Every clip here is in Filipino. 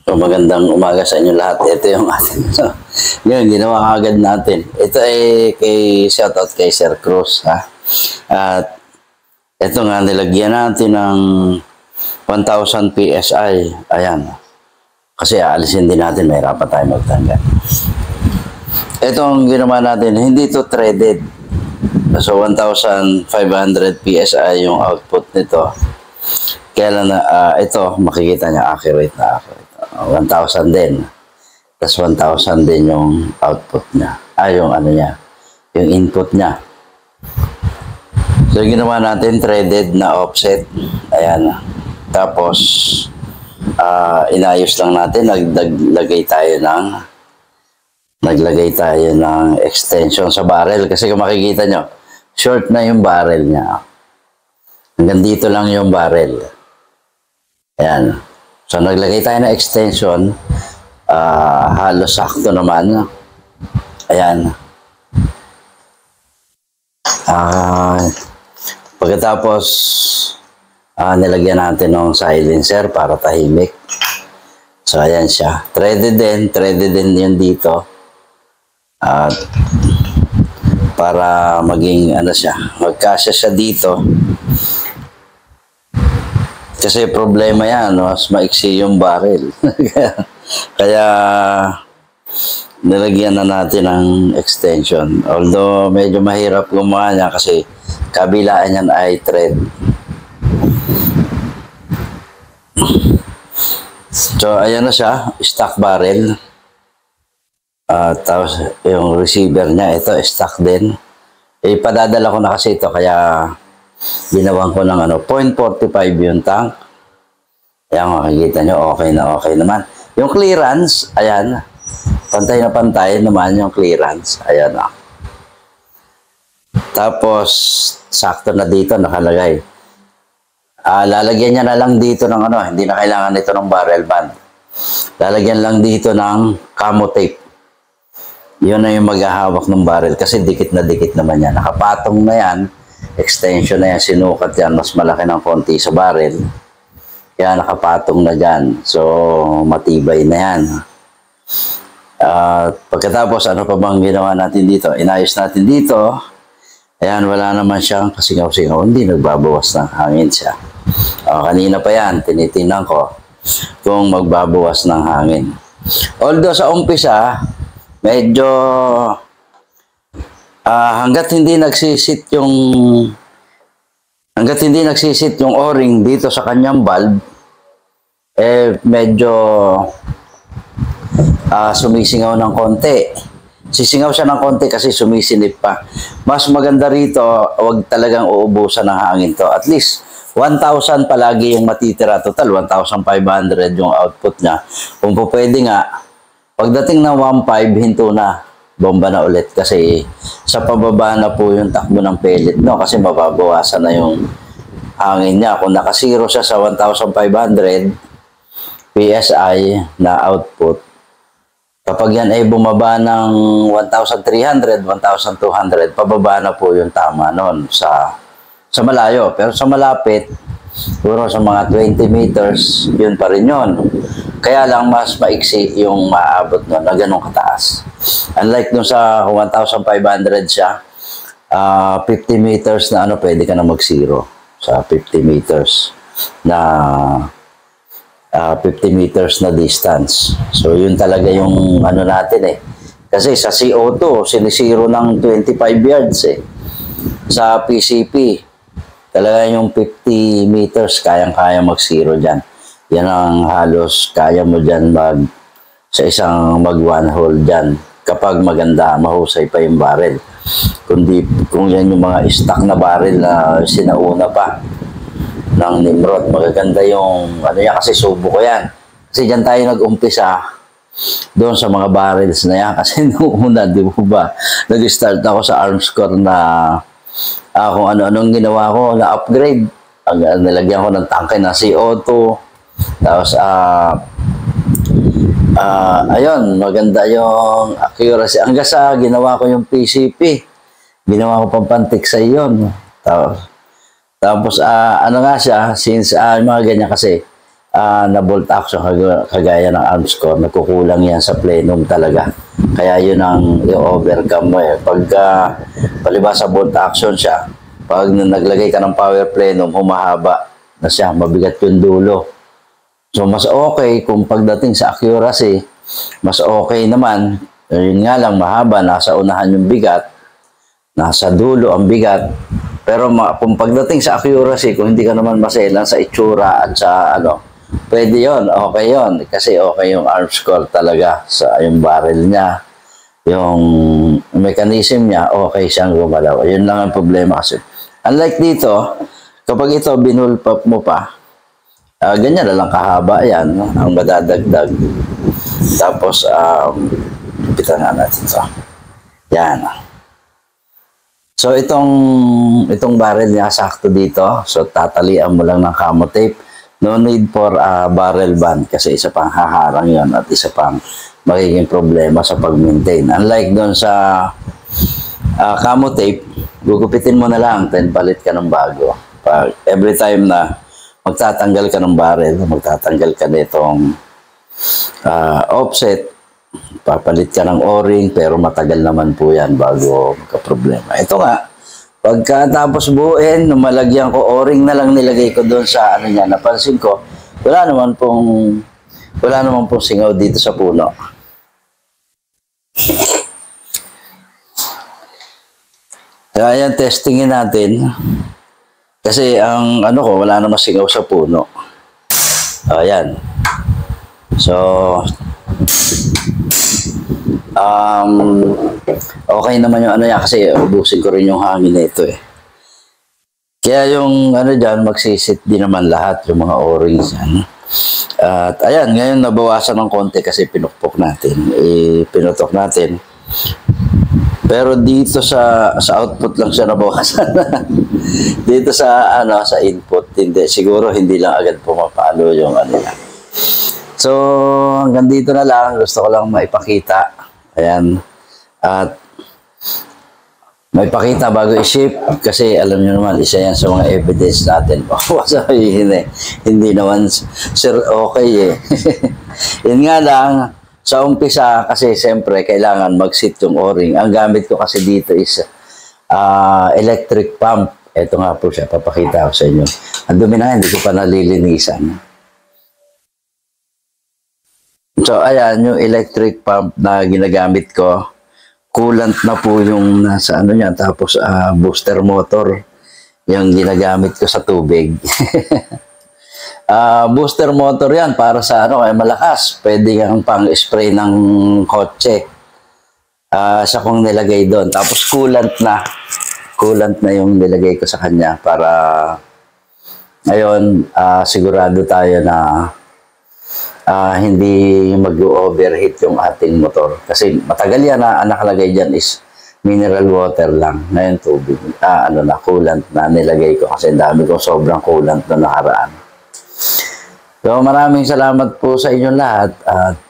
So, magandang umaga sa inyo lahat. Ito yung atin. So, yun, ginawa agad natin. Ito ay shoutout kay Sir Cruz. Ha? At ito nga, nilagyan natin ng 1,000 PSI. Ayan. Kasi aalisin din natin, mahirapan tayo magtanggal. Ito ang ginawa natin, hindi ito threaded. So, 1,500 PSI yung output nito. Kaya lang ito, makikita niya accurate na accurate. 1,000 din. Tapos 1,000 din yung output niya. Yung ano niya. Yung input niya. So, yung ginawa natin, threaded na offset. Ayan. Tapos, inayos lang natin. Naglagay tayo ng extension sa barrel. Kasi kung makikita nyo, short na yung barrel niya. Hanggang dito lang yung barrel. Ayan. So, naglagay tayo ng extension. Halos sakto naman. Ayan. Pagkatapos, nilagyan natin ng silencer para tahimik. So, ayan siya. Threaded din yun dito. Para maging, magkasya siya dito. Kasi problema yan, mas maiksi yung barrel. Kaya nilagyan na natin ng extension. Although medyo mahirap gumawa niya kasi kabilaan yan ay thread. So ayan na siya, stock barrel. Tapos yung receiver niya, ito stock din. Ipadadala ko na kasi ito kaya ginawan ko ng 0.45 yung tank. Ayan, makikita nyo, okay naman. Yung clearance, ayan, pantay na pantay naman yung clearance. Ayan na. Tapos, sakto na dito nakalagay. Lalagyan niya na lang dito ng hindi na kailangan ito ng barrel band. Lalagyan lang dito ng camo tape. Yun na yung maghahawak ng barrel kasi dikit na dikit naman yan. Nakapatong na yan. Extension na yan, sinukat yan, mas malaki ng konti sa barrel. Kaya nakapatong na dyan. So, matibay na yan. Pagkatapos, ano pa bang ginawa natin dito? Inayos natin dito. Ayan, wala naman siyang kasingaw-singaw. Hindi, nagbabawas ng hangin siya. Kanina pa yan, tinitingnan ko kung magbabawas ng hangin. Although sa umpisa, medyo hanggat hindi nagsisit yung o-ring dito sa kanyang valve, medyo sumisingaw ng konti. Sisingaw siya ng konti kasi sumisinip pa. Mas maganda rito, wag talagang uubusan ng hangin to. At least 1,000 palagi yung matitira. Total 1,500 yung output niya. Kung po pwede nga, pagdating ng 1,500, hinto na. Bomba na ulit kasi sa pababa na po yung takbo ng pellet, no? Kasi mababawasan na yung hangin niya. Kung nakasiro siya sa 1,500 PSI na output, kapag yan ay bumaba ng 1,300, 1,200, pababa na po yung tama nun sa malayo. Pero sa malapit, siguro sa mga 20 meters, yun pa rin yun. Kaya lang mas maiksi yung maaabot nun na ganun kataas. Unlike dun sa 1,500 siya, 50 meters na pwede ka na mag-zero. Sa 50 meters na 50 meters na distance. So, yun talaga yung natin Kasi sa CO2, sinisiro ng 25 yards Sa PCP, talaga yung 50 meters, kayang-kaya mag-zero dyan. Yan ang halos kaya mo dyan sa isang mag-one hole dyan. Kapag maganda, mahusay pa yung barrel. Kung yan yung mga stock na barrel na sinauna pa ng Nimrod, magaganda yung kasi subo ko yan. Kasi dyan tayo nag-umpisa doon sa mga barrels na yan. Kasi noong una, di mo ba, nag-start ako sa Armscore na kung ano-anong ginawa ko na upgrade. Nilagyan ko ng tangke na CO2. Tapos, ayun, maganda yung accuracy. Hanggang sa ginawa ko yung PCP. Ginawa ko pampantiksay yun. Tapos, nga siya, since mga ganyan kasi, na bolt action kagaya ng arms ko, nagkukulang yan sa plenum talaga. Kaya yun ang i-overcome mo eh. Pagka palibasa bolt action siya, pag naglagay ka ng power plenum, humahaba na siya, mabigat yung dulo. So mas okay kung pagdating sa accuracy, mas okay naman, yun nga lang mahaba, nasa unahan yung bigat, nasa dulo ang bigat. Pero kung pagdating sa accuracy, kung hindi ka naman maselan sa itsura at sa pwede yon, okay yon. Kasi okay yung arms core talaga sa yung barrel niya. Yung mechanism niya, okay siyang gumalaw. Yun lang ang problema kasi. Unlike dito, kapag ito binulpap mo pa, ganyan na lang kahaba yan, ang madadagdag. Tapos, pitan nga natin ito. Yan. So, itong barrel niya, sakto dito. So, tatalian mo lang ng camo tape. No need for barrel band kasi isa pang haharang yon at isa pang magiging problema sa pag-maintain. Unlike doon sa camo tape, gugupitin mo na lang, then palit ka ng bago. Every time na magtatanggal ka ng barrel, magtatanggal ka nitong offset, papalit ka ng o-ring, pero matagal naman po yan bago magka-problema. Ito nga, pagkatapos buuin, malagyan ko o-ring na lang nilagay ko doon sa niya. Napansin ko, wala naman pong singaw dito sa puno. Kaya yan, testingin natin. Kasi ang ko, wala namang singaw sa puno. Ayan. So, okay naman yung niya kasi ubusin ko rin yung hangin na ito eh. Kaya yung dyan, magsisit din naman lahat yung mga o-rings yan. At ayan, ngayon nabawasan ng konti kasi pinukpok natin. Pinutok natin. Pero dito sa output lang siya nabawasan. Dito sa sa input, hindi. Siguro hindi lang agad pumapalo yung yan. So, hanggang dito na lang. Gusto ko lang maipakita. Ayan. At maipakita bago i-ship. Kasi alam nyo naman, isa yan sa mga evidence natin. Sabihin hindi naman, sir, okay eh. Yun nga lang, sa umpisa, kasi siyempre, kailangan mag-sit yung o-ring. Ang gamit ko kasi dito is electric pump. Ito nga po siya, papakita ko sa inyo. Ang dumi na, hindi ko pa nalilinisan. So, ayan, yung electric pump na ginagamit ko, coolant na po yung nasa niya, tapos booster motor, yung ginagamit ko sa tubig. Booster motor yan para sa kaya malakas. Pwede kang pang-spray ng kotse. Siya kong nilagay doon. Tapos coolant na yung nilagay ko sa kanya para ngayon sigurado tayo na hindi mag-overheat yung ating motor. Kasi matagal yan na nakalagay dyan is mineral water lang. Ngayon tubig. Coolant na nilagay ko kasi dami ko sobrang coolant na nakaraan. So maraming salamat po sa inyong lahat at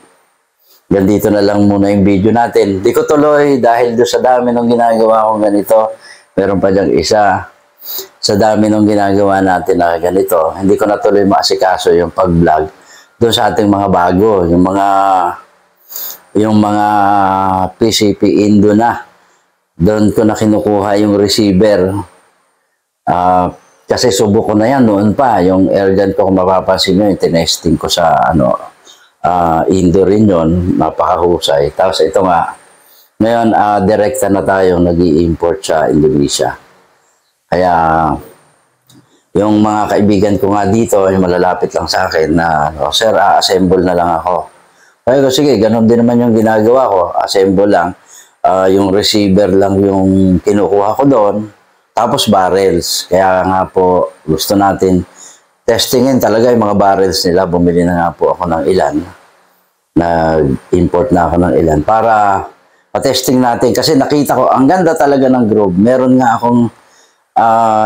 ganito na lang muna yung video natin. Di ko tuloy dahil doon sa dami ng ginagawa kong ganito. Meron pa diyang isa. Sa dami ng ginagawa natin na ganito, hindi ko na tuloy maasikaso yung pag-vlog doon sa ating mga bago, yung mga PCP Indo na. Doon ko na kinukuha yung receiver. Kasi subok ko na yan noon pa. Yung airgun ko, kung mapapansin nyo, yung tinesting ko sa Indo rin yun. Napakahusay. Tapos ito nga, ngayon, direkta na tayong nag-i-import sa Indonesia. Kaya, yung mga kaibigan ko nga dito, yung malalapit lang sa akin na, sir, assemble na lang ako. Kaya ko, sige, ganun din naman yung ginagawa ko. Assemble lang. Yung receiver lang yung kinukuha ko doon. Tapos barrels. Kaya nga po, gusto natin testingin talaga yung mga barrels nila. Bumili na nga po ako ng ilan. Nag-import na ako ng ilan para patesting natin. Kasi nakita ko, ang ganda talaga ng groove. Meron nga akong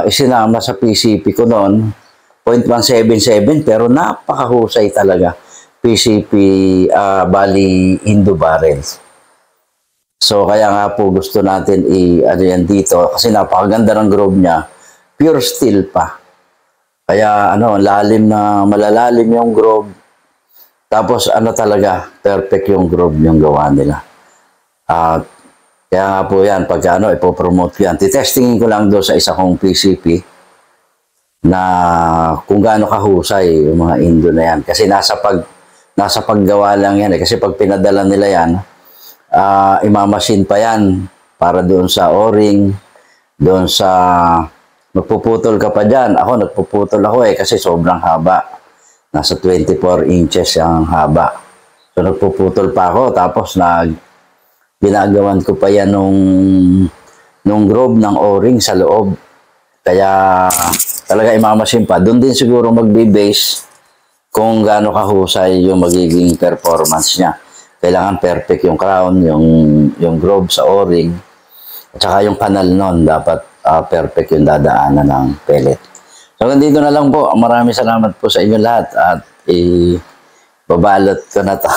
isinama sa PCP ko noon, 0.177, pero napakahusay talaga. PCP Bali Indo barrels. So, kaya nga po gusto natin yan dito kasi napakaganda ng groove niya. Pure steel pa. Kaya ano, malalalim yung groove. Tapos ano talaga, perfect yung groove yung gawa nila. At kaya nga po yan, pagka ano, ipopromote ko yan. Titestingin ko lang doon sa isa kong PCP na kung gaano kahusay yung mga Indo na yan. Kasi nasa paggawa lang yan eh. Kasi pag pinadala nila yan, imamasin pa yan para doon sa O-ring, doon sa magpuputol ka pa dyan. Ako, nagpuputol ako eh kasi sobrang haba. Nasa 24 inches ang haba. So nagpuputol pa ako tapos ginagawan ko pa yan nung groove ng O-ring sa loob. Kaya talaga imamasin pa. Doon din siguro magbe-base kung gaano kahusay yung magiging performance niya. Kailangan perfect yung crown, yung groove sa O-ring, at saka yung kanal nun, dapat perfect yung dadaanan ng pellet. So, nandito na lang po. Maraming salamat po sa inyo lahat at babalot ko na to.